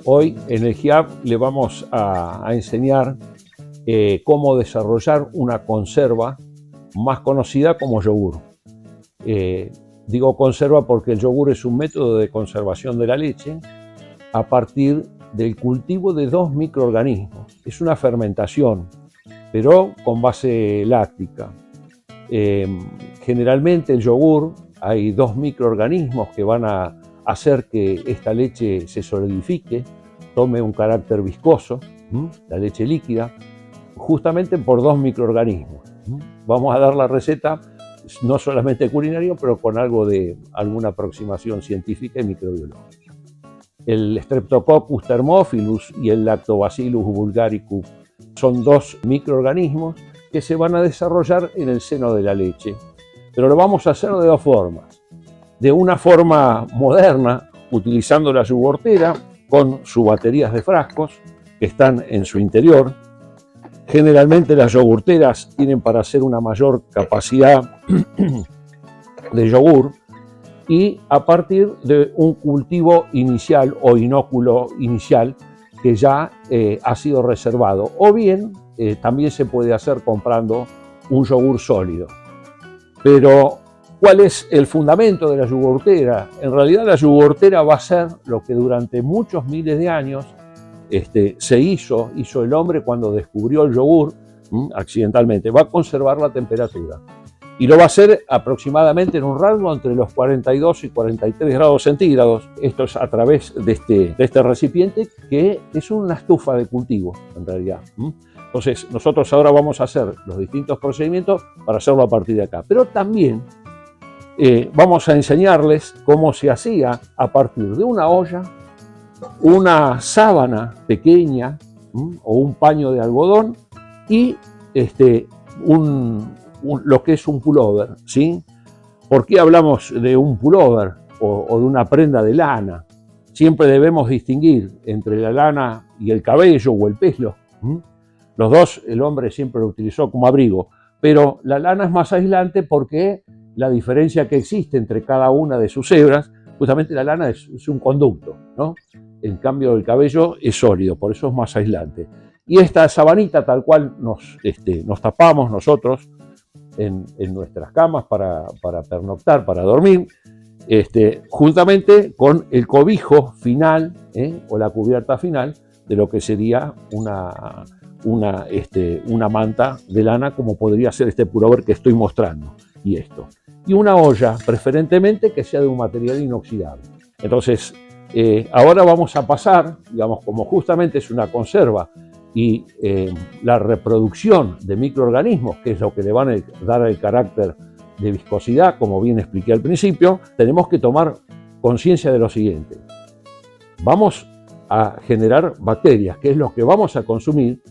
Hoy en el GIAP le vamos a enseñar cómo desarrollar una conserva más conocida como yogur. Digo conserva porque el yogur es un método de conservación de la leche a partir del cultivo de dos microorganismos. Es una fermentación, pero con base láctica. Generalmente el yogur hay dos microorganismos que van a hacer que esta leche se solidifique, tome un carácter viscoso, la leche líquida, justamente por dos microorganismos. Vamos a dar la receta no solamente culinaria, pero con alguna aproximación científica y microbiológica. El Streptococcus thermophilus y el Lactobacillus bulgaricus son dos microorganismos que se van a desarrollar en el seno de la leche, pero lo vamos a hacer de dos formas. De una forma moderna, utilizando la yogurtera con sus baterías de frascos que están en su interior. Generalmente las yogurteras tienen para hacer una mayor capacidad de yogur y a partir de un cultivo inicial o inóculo inicial que ya ha sido reservado. O bien también se puede hacer comprando un yogur sólido. Pero ¿cuál es el fundamento de la yogurtera? En realidad la yogurtera va a ser lo que durante muchos miles de años se hizo el hombre cuando descubrió el yogur accidentalmente. Va a conservar la temperatura y lo va a hacer aproximadamente en un rango entre los 42 y 43 grados centígrados. Esto es a través de este recipiente que es una estufa de cultivo en realidad. Entonces nosotros ahora vamos a hacer los distintos procedimientos para hacerlo a partir de acá, pero también vamos a enseñarles cómo se hacía a partir de una olla, una sábana pequeña o un paño de algodón y lo que es un pullover, ¿sí? ¿Por qué hablamos de un pullover o de una prenda de lana? Siempre debemos distinguir entre la lana y el cabello o el pelo. Los dos el hombre siempre lo utilizó como abrigo, pero la lana es más aislante porque la diferencia que existe entre cada una de sus hebras, justamente la lana es un conducto, ¿no? En cambio el cabello es sólido, por eso es más aislante. Y esta sabanita tal cual nos tapamos nosotros en nuestras camas para pernoctar, para dormir, juntamente con el cobijo final o la cubierta final de lo que sería una manta de lana, como podría ser este pullover que estoy mostrando, y una olla, preferentemente que sea de un material inoxidable. Entonces, ahora vamos a pasar, digamos, como justamente es una conserva y la reproducción de microorganismos, que es lo que le van a dar el carácter de viscosidad, como bien expliqué al principio, tenemos que tomar conciencia de lo siguiente. Vamos a generar bacterias, que es lo que vamos a consumir,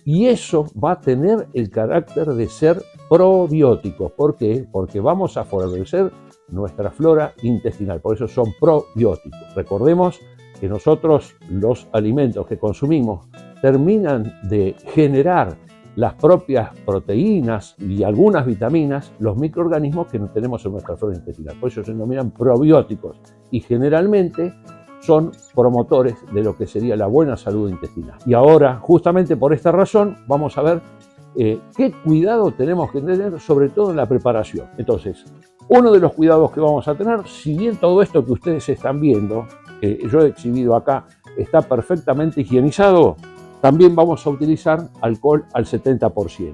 y eso va a tener el carácter de ser probióticos. ¿Por qué? Porque vamos a favorecer nuestra flora intestinal, por eso son probióticos. Recordemos que nosotros los alimentos que consumimos terminan de generar las propias proteínas y algunas vitaminas, los microorganismos que tenemos en nuestra flora intestinal. Por eso se denominan probióticos y generalmente son promotores de lo que sería la buena salud intestinal. Y ahora, justamente por esta razón, vamos a ver qué cuidado tenemos que tener, sobre todo en la preparación. Entonces, uno de los cuidados que vamos a tener, si bien todo esto que ustedes están viendo, que yo he exhibido acá, está perfectamente higienizado, también vamos a utilizar alcohol al 70%.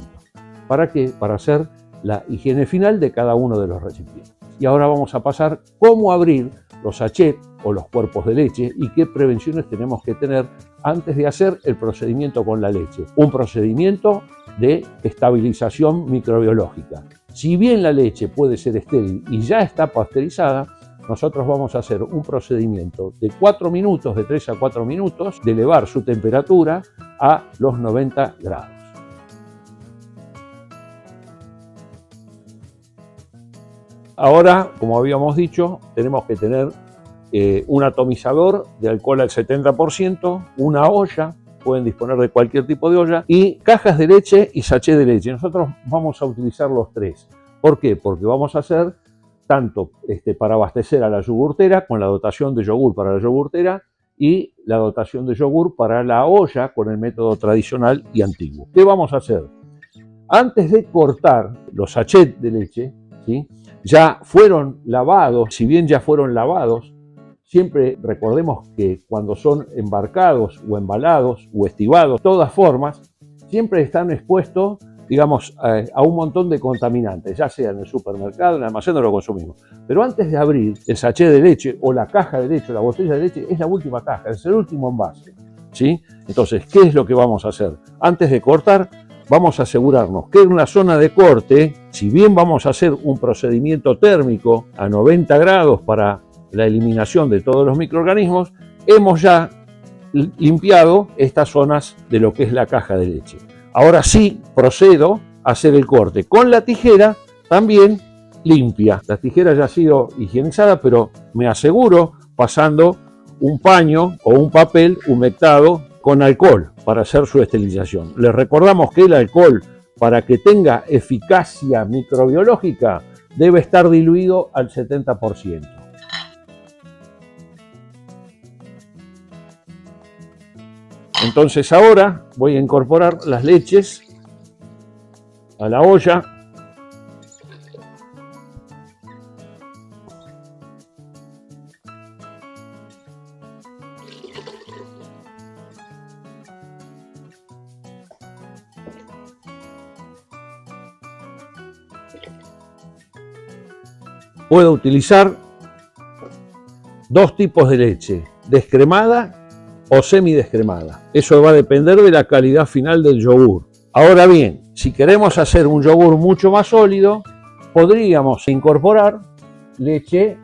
¿Para qué? Para hacer la higiene final de cada uno de los recipientes. Y ahora vamos a pasar cómo abrir los sachets o los cuerpos de leche y qué prevenciones tenemos que tener antes de hacer el procedimiento con la leche. Un procedimiento de estabilización microbiológica. Si bien la leche puede ser estéril y ya está pasteurizada, nosotros vamos a hacer un procedimiento de 4 minutos, de 3 a 4 minutos, de elevar su temperatura a los 90 grados. Ahora, como habíamos dicho, tenemos que tener un atomizador de alcohol al 70%, una olla pueden disponer de cualquier tipo de olla, y cajas de leche y sachet de leche. Nosotros vamos a utilizar los tres. ¿Por qué? Porque vamos a hacer tanto para abastecer a la yogurtera con la dotación de yogur para la yogurtera y la dotación de yogur para la olla con el método tradicional y antiguo. ¿Qué vamos a hacer? Antes de cortar los sachets de leche, ¿sí?, ya fueron lavados. Si bien ya fueron lavados, siempre recordemos que cuando son embarcados o embalados o estivados, de todas formas, siempre están expuestos, digamos, a un montón de contaminantes, ya sea en el supermercado, en el almacén, no lo consumimos. Pero antes de abrir el sachet de leche o la caja de leche o la botella de leche, es la última caja, es el último envase, ¿sí? Entonces, ¿qué es lo que vamos a hacer? Antes de cortar, vamos a asegurarnos que en la zona de corte, si bien vamos a hacer un procedimiento térmico a 90 grados para la eliminación de todos los microorganismos, hemos ya limpiado estas zonas de lo que es la caja de leche. Ahora sí procedo a hacer el corte con la tijera también limpia. La tijera ya ha sido higienizada, pero me aseguro pasando un paño o un papel humectado con alcohol para hacer su esterilización. Les recordamos que el alcohol, para que tenga eficacia microbiológica, debe estar diluido al 70%. Entonces ahora voy a incorporar las leches a la olla. Puedo utilizar dos tipos de leche, descremada o semidescremada. Eso va a depender de la calidad final del yogur. Ahora bien, si queremos hacer un yogur mucho más sólido, podríamos incorporar leche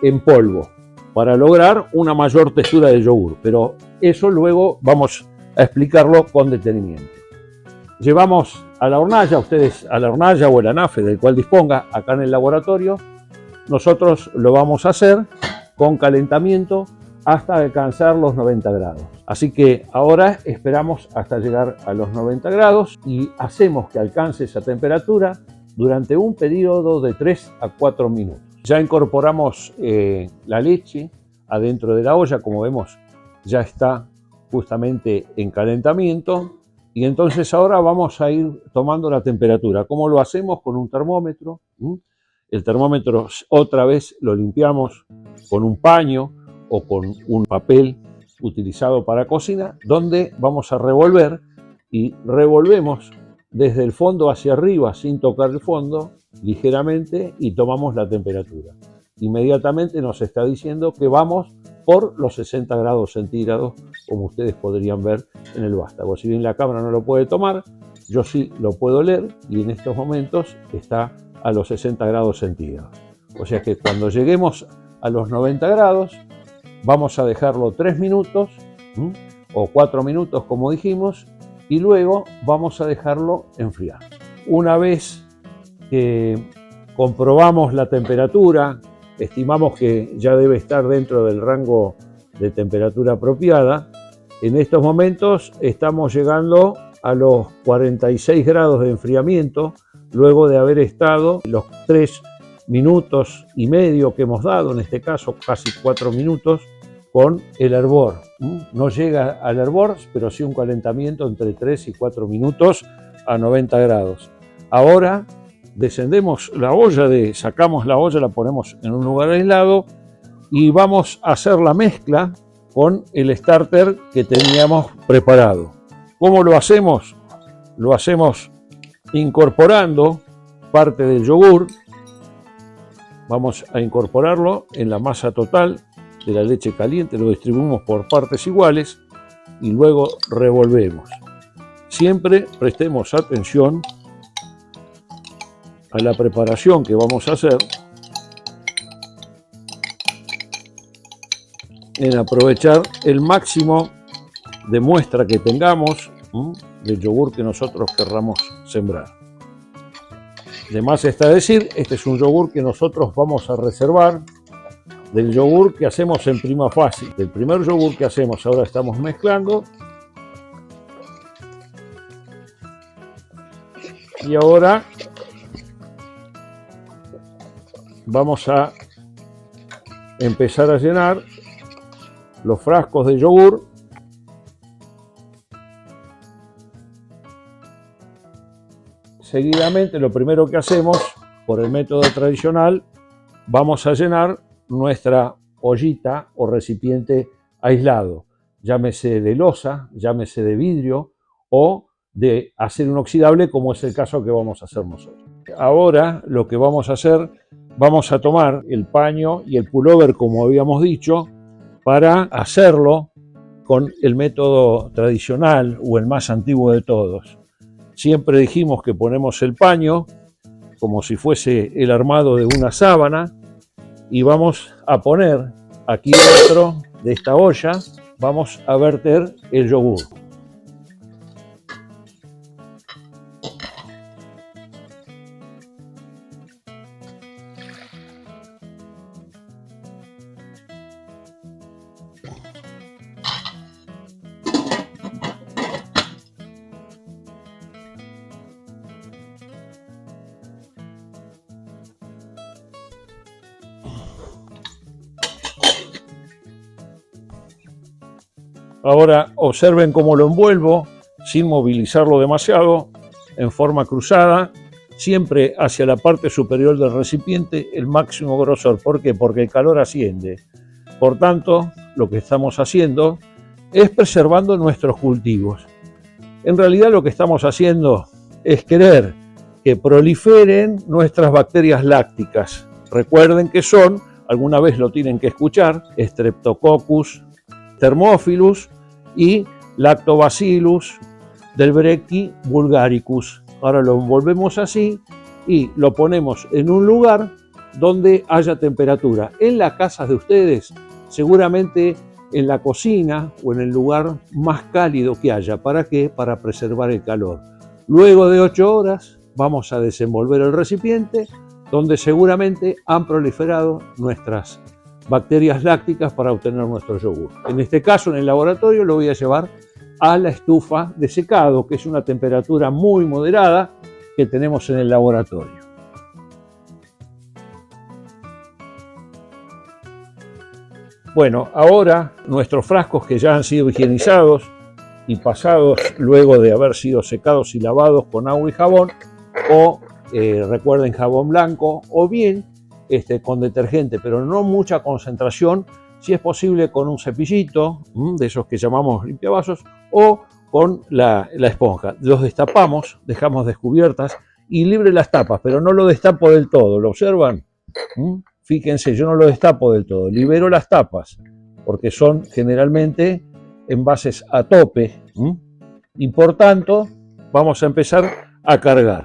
en polvo para lograr una mayor textura del yogur, pero eso luego vamos a explicarlo con detenimiento. Llevamos a la hornalla, ustedes a la hornalla o el anafe del cual disponga acá en el laboratorio. Nosotros lo vamos a hacer con calentamiento hasta alcanzar los 90 grados. Así que ahora esperamos hasta llegar a los 90 grados y hacemos que alcance esa temperatura durante un periodo de 3 a 4 minutos. Ya incorporamos la leche adentro de la olla, como vemos ya está justamente en calentamiento, y entonces ahora vamos a ir tomando la temperatura. ¿Cómo lo hacemos? Con un termómetro. El termómetro otra vez lo limpiamos con un paño o con un papel utilizado para cocina, donde vamos a revolver y revolvemos desde el fondo hacia arriba sin tocar el fondo ligeramente y tomamos la temperatura. Inmediatamente nos está diciendo que vamos por los 60 grados centígrados, como ustedes podrían ver en el vástago. Si bien la cámara no lo puede tomar, yo sí lo puedo leer y en estos momentos está a los 60 grados centígrados. O sea que cuando lleguemos a los 90 grados, vamos a dejarlo 3 minutos o 4 minutos como dijimos y luego vamos a dejarlo enfriar. Una vez que comprobamos la temperatura, estimamos que ya debe estar dentro del rango de temperatura apropiada. En estos momentos estamos llegando a los 46 grados de enfriamiento luego de haber estado los 3 minutos y medio que hemos dado, en este caso casi 4 minutos, con el hervor. No llega al hervor, pero sí un calentamiento entre 3 y 4 minutos a 90 grados. Ahora descendemos la olla, sacamos la olla, la ponemos en un lugar aislado y vamos a hacer la mezcla con el starter que teníamos preparado. ¿Cómo lo hacemos? Lo hacemos incorporando parte del yogur. Vamos a incorporarlo en la masa total de la leche caliente, lo distribuimos por partes iguales y luego revolvemos. Siempre prestemos atención a la preparación que vamos a hacer en aprovechar el máximo de muestra que tengamos del yogur que nosotros querramos sembrar. De más está decir, este es un yogur que nosotros vamos a reservar del yogur que hacemos en prima fase. Del primer yogur que hacemos, ahora estamos mezclando Y ahora vamos a empezar a llenar los frascos de yogur seguidamente. Lo primero que hacemos por el método tradicional, vamos a llenar nuestra ollita o recipiente aislado, llámese de loza, llámese de vidrio o de acero inoxidable, como es el caso que vamos a hacer nosotros. Ahora lo que vamos a hacer, vamos a tomar el paño y el pullover, como habíamos dicho, para hacerlo con el método tradicional o el más antiguo de todos. Siempre dijimos que ponemos el paño como si fuese el armado de una sábana y vamos a poner aquí dentro de esta olla, vamos a verter el yogur. Ahora observen cómo lo envuelvo sin movilizarlo demasiado, en forma cruzada, siempre hacia la parte superior del recipiente, el máximo grosor. ¿Por qué? Porque el calor asciende. Por tanto, lo que estamos haciendo es preservando nuestros cultivos. En realidad lo que estamos haciendo es querer que proliferen nuestras bacterias lácticas. Recuerden que son, alguna vez lo tienen que escuchar, Streptococcus thermophilus y Lactobacillus delbrecki vulgaricus. Ahora lo envolvemos así y lo ponemos en un lugar donde haya temperatura. En las casas de ustedes, seguramente en la cocina o en el lugar más cálido que haya. ¿Para qué? Para preservar el calor. Luego de 8 horas vamos a desenvolver el recipiente donde seguramente han proliferado nuestras bacterias lácticas para obtener nuestro yogur. En este caso, en el laboratorio, lo voy a llevar a la estufa de secado, que es una temperatura muy moderada que tenemos en el laboratorio. Bueno, ahora nuestros frascos que ya han sido higienizados y pasados luego de haber sido secados y lavados con agua y jabón, o recuerden jabón blanco, o bien con detergente, pero no mucha concentración, si es posible con un cepillito, de esos que llamamos limpiavasos, o con la esponja. Los destapamos, dejamos descubiertas y libre las tapas, pero no lo destapo del todo, ¿lo observan? Fíjense, yo no lo destapo del todo, libero las tapas, porque son generalmente envases a tope, y por tanto vamos a empezar a cargar.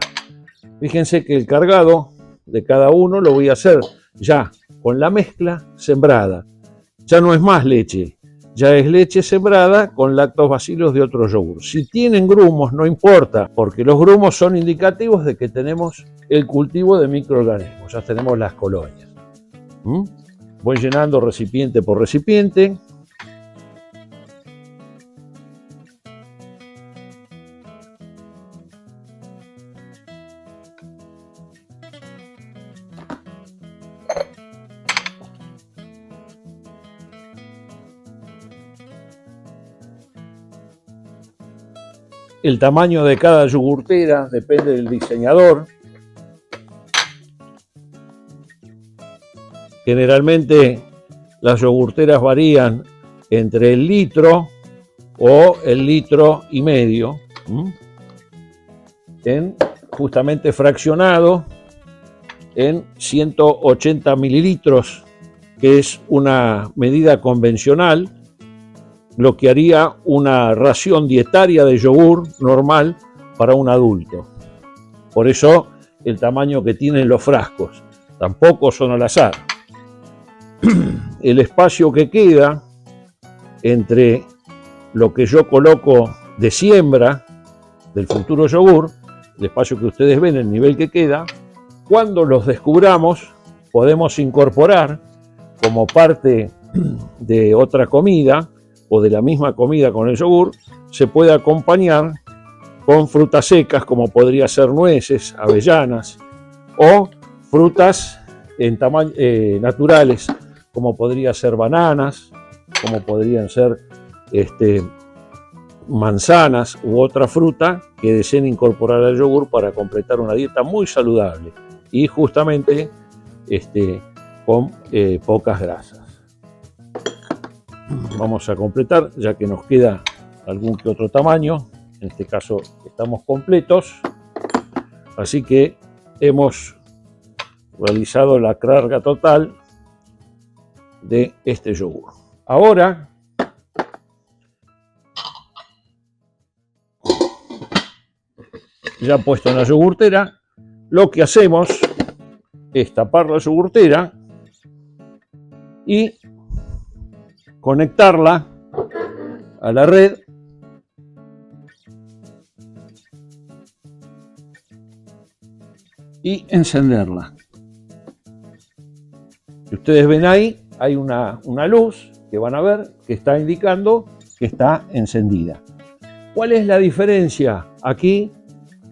Fíjense que el cargado de cada uno lo voy a hacer ya con la mezcla sembrada. Ya no es más leche, ya es leche sembrada con lactobacilos de otro yogur. Si tienen grumos, no importa, porque los grumos son indicativos de que tenemos el cultivo de microorganismos, ya tenemos las colonias. Voy llenando recipiente por recipiente. El tamaño de cada yogurtera depende del diseñador. Generalmente las yogurteras varían entre el litro o el litro y medio, justamente fraccionado en 180 mililitros, que es una medida convencional, lo que haría una ración dietaria de yogur normal para un adulto. Por eso el tamaño que tienen los frascos tampoco son al azar. El espacio que queda entre lo que yo coloco de siembra del futuro yogur, el espacio que ustedes ven, el nivel que queda, cuando los descubramos podemos incorporar como parte de otra comida o de la misma comida con el yogur, se puede acompañar con frutas secas como podría ser nueces, avellanas, o frutas en naturales como podría ser bananas, como podrían ser manzanas u otra fruta que deseen incorporar al yogur para completar una dieta muy saludable y justamente con pocas grasas. Vamos a completar, ya que nos queda algún que otro tamaño. En este caso estamos completos, así que hemos realizado la carga total de este yogur. Ahora ya puesto en la yogurtera, lo que hacemos es tapar la yogurtera y conectarla a la red y encenderla. Si ustedes ven ahí, hay una luz que van a ver que está indicando que está encendida. ¿Cuál es la diferencia? Aquí,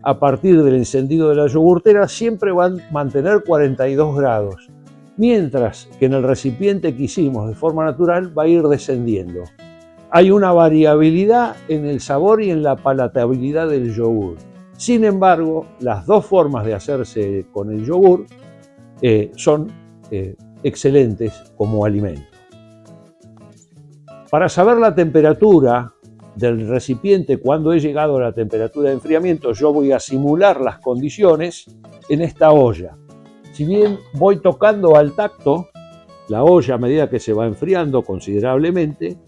a partir del encendido de la yogurtera, siempre van a mantener 42 grados, mientras que en el recipiente que hicimos de forma natural va a ir descendiendo. Hay una variabilidad en el sabor y en la palatabilidad del yogur. Sin embargo, las dos formas de hacerse con el yogur son excelentes como alimento. Para saber la temperatura del recipiente, cuando he llegado a la temperatura de enfriamiento, yo voy a simular las condiciones en esta olla. Si bien voy tocando al tacto la olla a medida que se va enfriando considerablemente,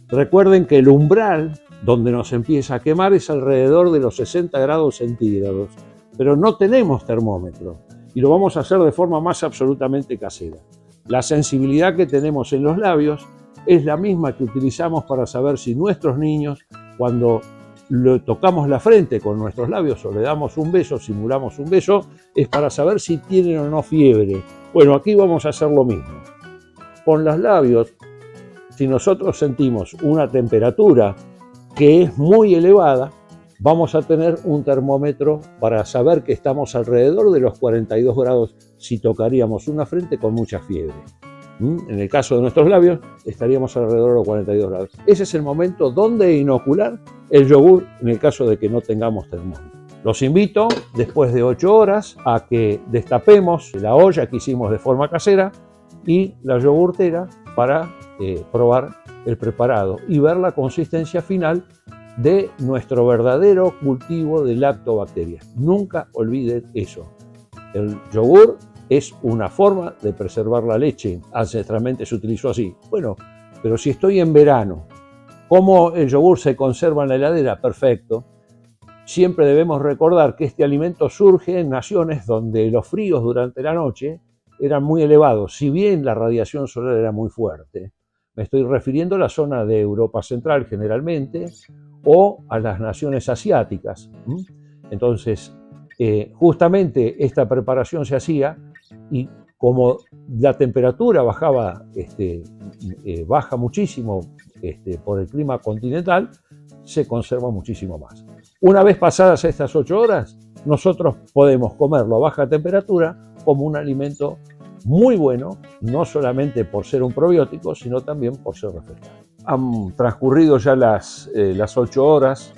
recuerden que el umbral donde nos empieza a quemar es alrededor de los 60 grados centígrados, pero no tenemos termómetro y lo vamos a hacer de forma más absolutamente casera. La sensibilidad que tenemos en los labios es la misma que utilizamos para saber si nuestros niños, cuando le tocamos la frente con nuestros labios o le damos un beso, simulamos un beso, es para saber si tienen o no fiebre. Bueno, aquí vamos a hacer lo mismo. Con los labios, si nosotros sentimos una temperatura que es muy elevada, vamos a tener un termómetro para saber que estamos alrededor de los 42 grados si tocaríamos una frente con mucha fiebre. En el caso de nuestros labios, estaríamos alrededor de los 42 grados. Ese es el momento donde inocular el yogur en el caso de que no tengamos termómetro. Los invito, después de 8 horas, a que destapemos la olla que hicimos de forma casera y la yogurtera para probar el preparado y ver la consistencia final de nuestro verdadero cultivo de lactobacterias. Nunca olviden eso. El yogur es una forma de preservar la leche. Ancestralmente se utilizó así. Bueno, pero si estoy en verano, ¿cómo el yogur se conserva en la heladera? Perfecto. Siempre debemos recordar que este alimento surge en naciones donde los fríos durante la noche eran muy elevados, si bien la radiación solar era muy fuerte. Me estoy refiriendo a la zona de Europa Central generalmente, o a las naciones asiáticas. Entonces, justamente esta preparación se hacía y como la temperatura baja muchísimo por el clima continental, se conserva muchísimo más. Una vez pasadas estas 8 horas, nosotros podemos comerlo a baja temperatura como un alimento muy bueno, no solamente por ser un probiótico, sino también por ser refrescante. Han transcurrido ya las 8 horas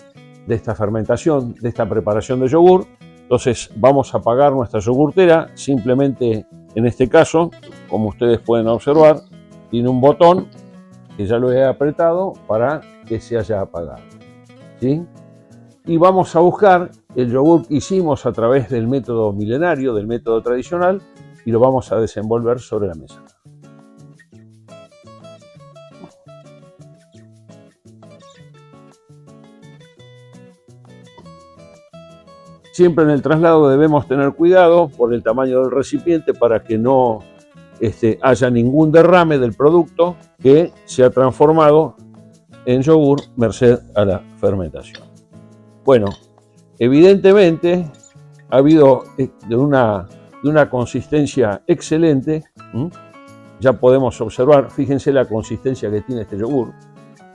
de esta fermentación, de esta preparación de yogur. Entonces vamos a apagar nuestra yogurtera. Simplemente en este caso, como ustedes pueden observar, tiene un botón que ya lo he apretado para que se haya apagado, ¿sí? Y vamos a buscar el yogur que hicimos a través del método milenario, del método tradicional, y lo vamos a desenvolver sobre la mesa. Siempre en el traslado debemos tener cuidado por el tamaño del recipiente para que no haya ningún derrame del producto que se ha transformado en yogur merced a la fermentación. Bueno, evidentemente ha habido de una consistencia excelente. Ya podemos observar, fíjense la consistencia que tiene este yogur,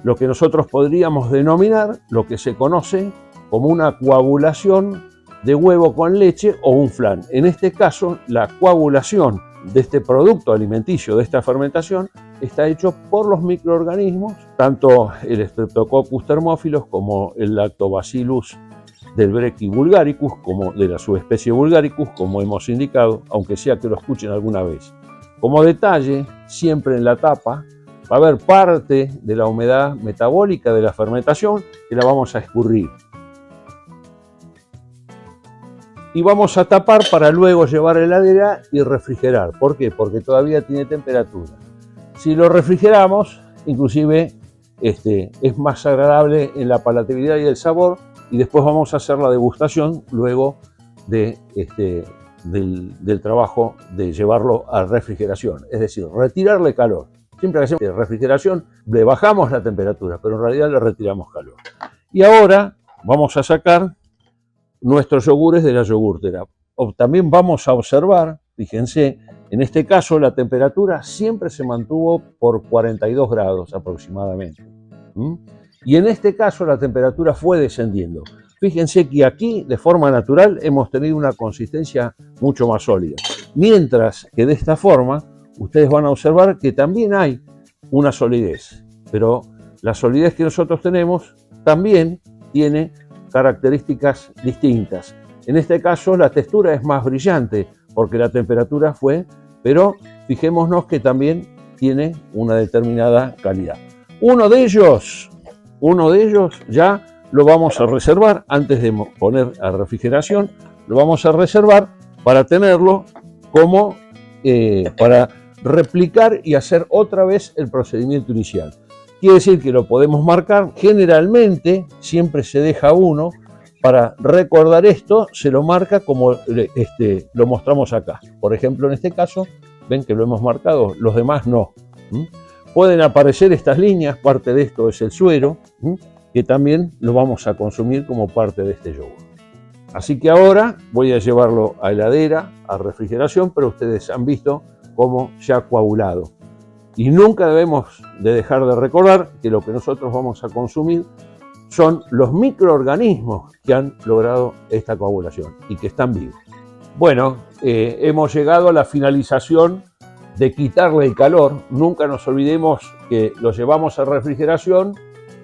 lo que nosotros podríamos denominar lo que se conoce como una coagulación de huevo con leche o un flan. En este caso, la coagulación de este producto alimenticio, de esta fermentación, está hecho por los microorganismos, tanto el Streptococcus thermophilus como el Lactobacillus del Brecky vulgaricus, como de la subespecie vulgaricus, como hemos indicado, aunque sea que lo escuchen alguna vez. Como detalle, siempre en la tapa va a haber parte de la humedad metabólica de la fermentación que la vamos a escurrir. Y vamos a tapar para luego llevar a la heladera y refrigerar. ¿Por qué? Porque todavía tiene temperatura. Si lo refrigeramos, inclusive es más agradable en la palatabilidad y el sabor, y después vamos a hacer la degustación luego de, del trabajo de llevarlo a refrigeración, es decir, retirarle calor. Siempre que hacemos refrigeración le bajamos la temperatura, pero en realidad le retiramos calor. Y ahora vamos a sacar nuestros yogures de la yogurtera. También vamos a observar, fíjense, en este caso la temperatura siempre se mantuvo por 42 grados aproximadamente. Y en este caso la temperatura fue descendiendo. Fíjense que aquí de forma natural hemos tenido una consistencia mucho más sólida. Mientras que de esta forma ustedes van a observar que también hay una solidez. Pero la solidez que nosotros tenemos también tiene características distintas. En este caso la textura es más brillante porque la temperatura fue, pero fijémonos que también tiene una determinada calidad. Uno de ellos ya lo vamos a reservar antes de poner a refrigeración, lo vamos a reservar para tenerlo como para replicar y hacer otra vez el procedimiento inicial. Quiere decir que lo podemos marcar, generalmente siempre se deja uno para recordar esto, se lo marca como lo mostramos acá. Por ejemplo, en este caso, ven que lo hemos marcado, los demás no. Pueden aparecer estas líneas, parte de esto es el suero, que también lo vamos a consumir como parte de este yogur. Así que ahora voy a llevarlo a heladera, a refrigeración, pero ustedes han visto cómo ya ha coagulado. Y nunca debemos de dejar de recordar que lo que nosotros vamos a consumir son los microorganismos que han logrado esta coagulación y que están vivos. Bueno, hemos llegado a la finalización de quitarle el calor. Nunca nos olvidemos que lo llevamos a refrigeración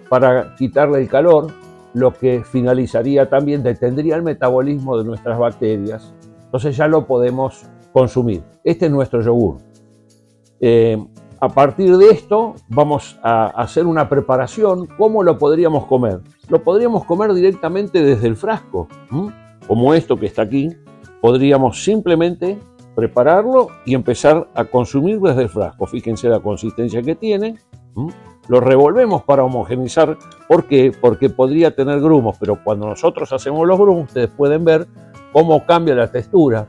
para quitarle el calor, lo que finalizaría también, detendría el metabolismo de nuestras bacterias. Entonces ya lo podemos consumir. Este es nuestro yogur. A partir de esto vamos a hacer una preparación. ¿Cómo lo podríamos comer? Lo podríamos comer directamente desde el frasco, como esto que está aquí. Podríamos simplemente prepararlo y empezar a consumir desde el frasco. Fíjense la consistencia que tiene. Lo revolvemos para homogeneizar. ¿Por qué? Porque podría tener grumos, pero cuando nosotros hacemos los grumos, ustedes pueden ver cómo cambia la textura.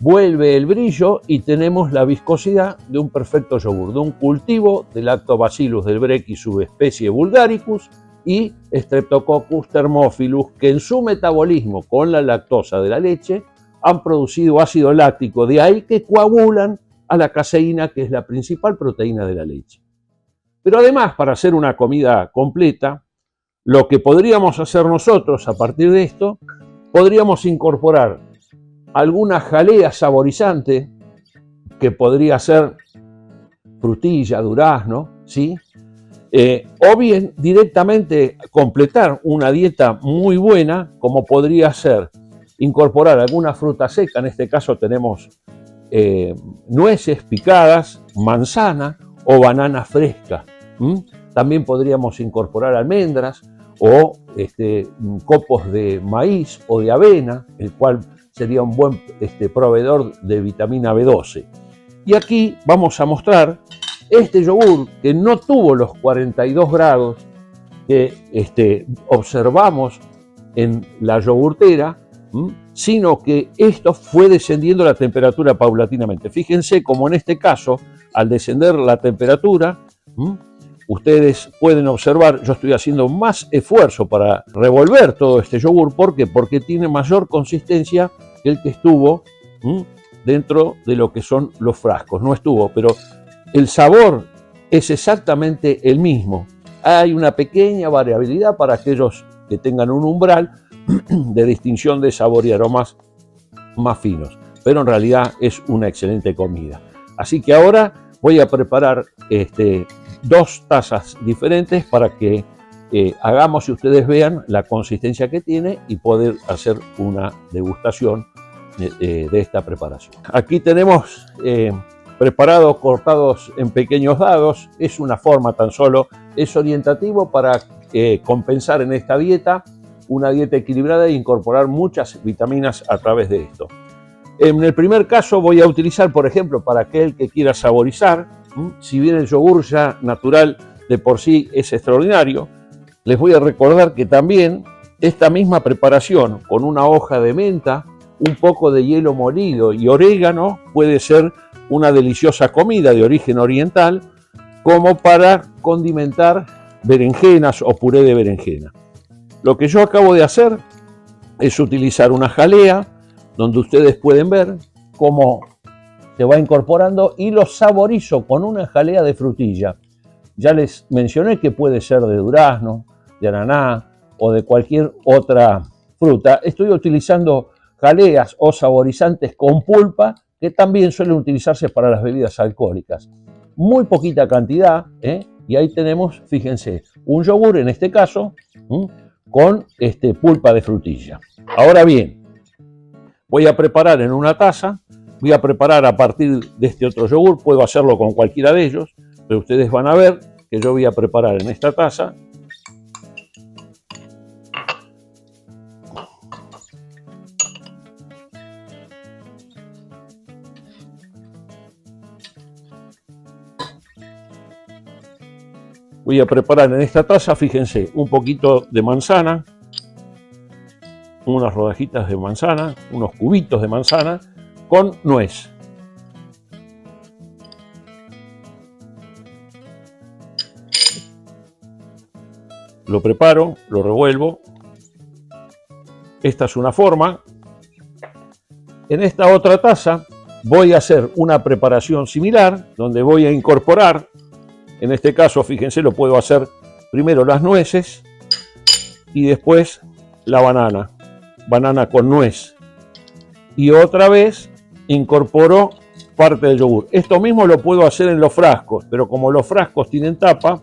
Vuelve el brillo y tenemos la viscosidad de un perfecto yogur, de un cultivo de Lactobacillus del Brecky subespecie vulgaricus y Streptococcus thermophilus, que en su metabolismo con la lactosa de la leche han producido ácido láctico, de ahí que coagulan a la caseína, que es la principal proteína de la leche. Pero además, para hacer una comida completa, lo que podríamos hacer nosotros a partir de esto, podríamos incorporar alguna jalea saborizante, que podría ser frutilla, durazno, ¿sí? O bien directamente completar una dieta muy buena, como podría ser incorporar alguna fruta seca. En este caso tenemos nueces picadas, manzana o banana fresca. También podríamos incorporar almendras o copos de maíz o de avena, el cual sería un buen proveedor de vitamina B12. Y aquí vamos a mostrar este yogur que no tuvo los 42 grados que observamos en la yogurtera, sino que esto fue descendiendo la temperatura paulatinamente. Fíjense como en este caso, al descender la temperatura, ustedes pueden observar, yo estoy haciendo más esfuerzo para revolver todo este yogur. ¿Por qué? Porque tiene mayor consistencia que el que estuvo dentro de lo que son los frascos. No estuvo, pero el sabor es exactamente el mismo. Hay una pequeña variabilidad para aquellos que tengan un umbral de distinción de sabor y aromas más finos, pero en realidad es una excelente comida. Así que ahora voy a preparar 2 tazas diferentes para que hagamos y ustedes vean la consistencia que tiene y poder hacer una degustación de esta preparación. Aquí tenemos preparados, cortados en pequeños dados. Es una forma tan solo, es orientativo para compensar en esta dieta, una dieta equilibrada e incorporar muchas vitaminas a través de esto. En el primer caso voy a utilizar, por ejemplo, para aquel que quiera saborizar, si bien el yogur ya natural de por sí es extraordinario, les voy a recordar que también esta misma preparación con una hoja de menta, un poco de hielo molido y orégano puede ser una deliciosa comida de origen oriental, como para condimentar berenjenas o puré de berenjena. Lo que yo acabo de hacer es utilizar una jalea donde ustedes pueden ver cómo se va incorporando y lo saborizo con una jalea de frutilla. Ya les mencioné que puede ser de durazno, de ananá o de cualquier otra fruta. Estoy utilizando jaleas o saborizantes con pulpa que también suelen utilizarse para las bebidas alcohólicas. Muy poquita cantidad, y ahí tenemos, fíjense, un yogur en este caso con pulpa de frutilla. Ahora bien, voy a preparar en una taza, voy a preparar a partir de este otro yogur, puedo hacerlo con cualquiera de ellos, pero ustedes van a ver que yo voy a preparar en esta taza fíjense, un poquito de manzana, unas rodajitas de manzana, unos cubitos de manzana con nuez. Lo preparo, lo revuelvo. Esta es una forma. En esta otra taza voy a hacer una preparación similar, donde voy a incorporar, en este caso, fíjense, lo puedo hacer primero las nueces y después la banana con nuez. Y otra vez incorporo parte del yogur. Esto mismo lo puedo hacer en los frascos, pero como los frascos tienen tapa,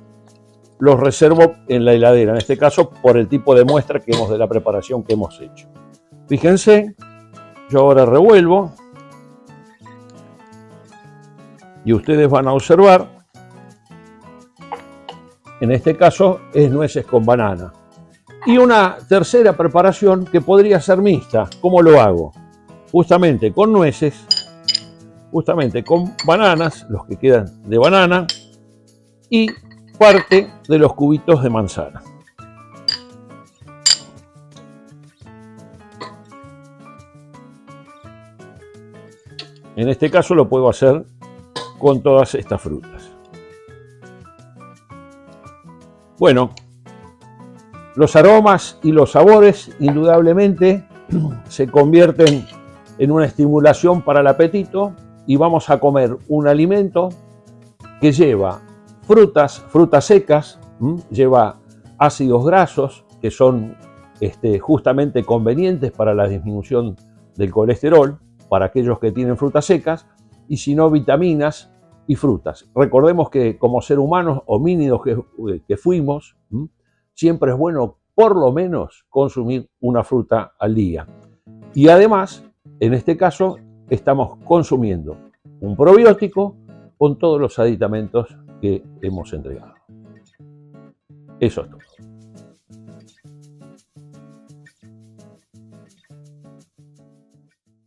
los reservo en la heladera, en este caso por el tipo de muestra que hemos de la preparación que hemos hecho. Fíjense, yo ahora revuelvo y ustedes van a observar, en este caso es nueces con banana. Y una tercera preparación que podría ser mixta. ¿Cómo lo hago? Justamente con nueces, justamente con bananas, los que quedan de banana, y parte de los cubitos de manzana. En este caso lo puedo hacer con todas estas frutas. Bueno, los aromas y los sabores indudablemente se convierten en una estimulación para el apetito y vamos a comer un alimento que lleva frutas secas, lleva ácidos grasos que son justamente convenientes para la disminución del colesterol, para aquellos que tienen frutas secas, y si no, vitaminas y frutas. Recordemos que como ser humanos homínidos que fuimos, siempre es bueno por lo menos consumir una fruta al día. Y además, en este caso, estamos consumiendo un probiótico con todos los aditamentos que hemos entregado. Eso es todo.